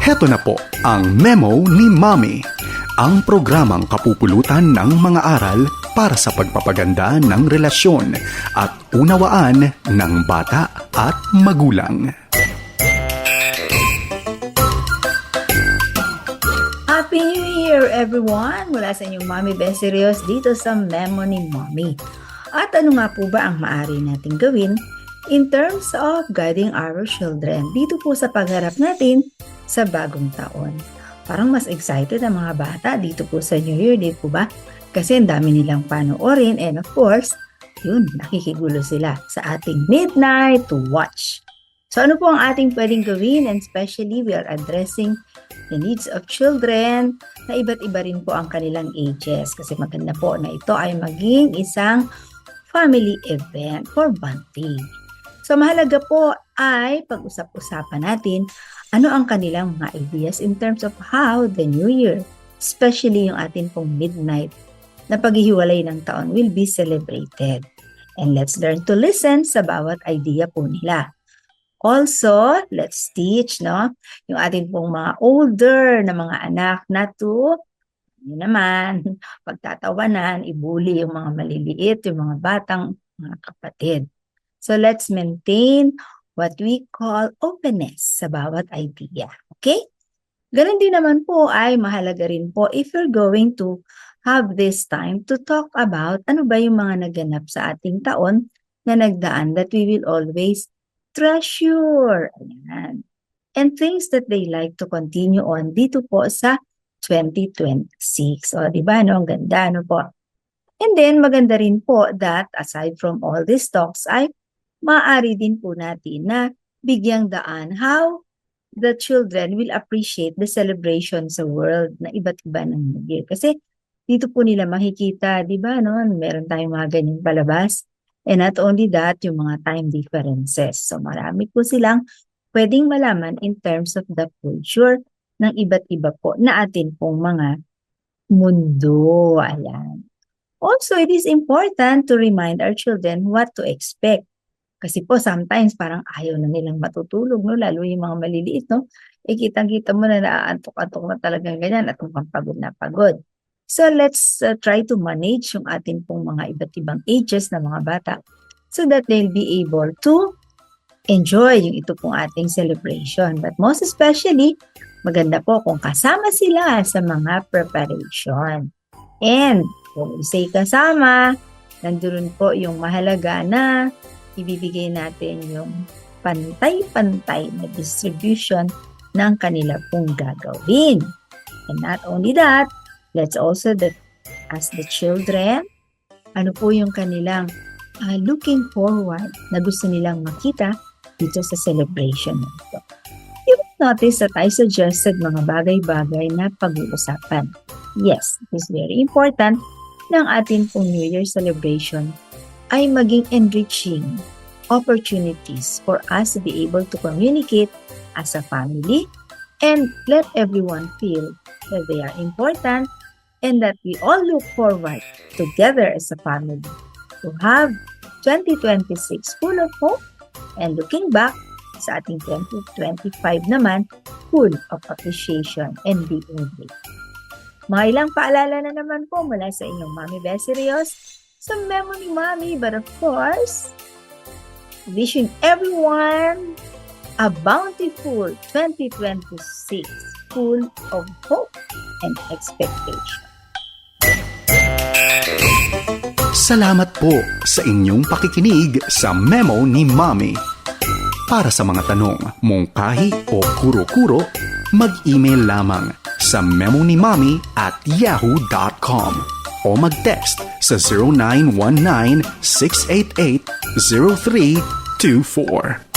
Heto na po ang Memo ni Mommy, ang programang kapupulutan ng mga aral para sa pagpapaganda ng relasyon at unawaan ng bata at magulang. Happy New Year everyone! Mula sa inyong Mommy Best Serious dito sa Memo ni Mommy. At ano nga po ba ang maaari nating gawin in terms of guiding our children dito po sa pagharap natin sa bagong taon? Parang mas excited ang mga bata dito po sa New Year, di po ba? Kasi ang dami nilang panoorin and of course, yun, nakikigulo sila sa ating Midnight Watch. So ano po ang ating pwedeng gawin, and especially we are addressing the needs of children na iba't iba rin po ang kanilang ages, kasi maganda po na ito ay maging isang family event for bonding. So mahalaga po ay pag-usap-usapan natin ano ang kanilang mga ideas in terms of how the New Year, especially yung atin pong midnight na paghihiwalay ng taon, will be celebrated. And let's learn to listen sa bawat idea po nila. Also, let's teach yung atin pong mga older na mga anak na to, yun naman, pagtatawanan, ibuli yung mga maliliit, yung mga batang mga kapatid. So let's maintain what we call openness sa bawat idea. Okay? Ganun din naman po ay mahalaga rin po if you're going to have this time to talk about ano ba yung mga naganap sa ating taon na nagdaan that we will always treasure. Ayan. And things that they like to continue on dito po sa 2026. O, diba, no? Ang ganda, no po? And then, maganda rin po that aside from all these talks ay maaari din po natin na bigyang daan how the children will appreciate the celebration sa world na iba't iba ng New Year. Kasi dito po nila makikita, di ba, no? Meron tayong mga ganyang palabas. And not only that, yung mga time differences. So marami po silang pwedeng malaman in terms of the culture ng iba't iba po na atin pong mga mundo. Ayan. Also, it is important to remind our children what to expect. Kasi po, sometimes parang ayaw na nilang matutulog, no? Lalo yung mga maliliit, no? Kitang-kita mo na naaantok-antok na talagang ganyan at mukhang pagod na pagod. So, let's try to manage yung atin pong mga iba't ibang ages na mga bata so that they'll be able to enjoy yung ito pong ating celebration. But most especially, maganda po kung kasama sila sa mga preparation. And kung say kasama, nandun po yung mahalaga na ibibigay natin yung pantay-pantay na distribution ng kanila pong gagawin. And not only that, let's also ask the children, ano po yung kanilang looking forward na gusto nilang makita dito sa celebration na ito. You will notice that I suggested mga bagay-bagay na pag-uusapan. Yes, it is very important na ang ating pong New Year celebration ay maging enriching opportunities for us to be able to communicate as a family and let everyone feel that they are important and that we all look forward together as a family to have 2026 full of hope and looking back sa ating 2025 naman full of appreciation and being great. Mga ilang paalala na naman po mula sa inyong Mommy Best Serious sa Memo ni Mommy, but of course, wishing everyone a bountiful 2026 full of hope and expectation. Salamat po sa inyong pakikinig sa Memo ni Mommy. Para sa mga tanong, mungkahi o kuro-kuro, mag-email lamang sa memonimommy@yahoo.com o mag-text sa 0919-688-0324.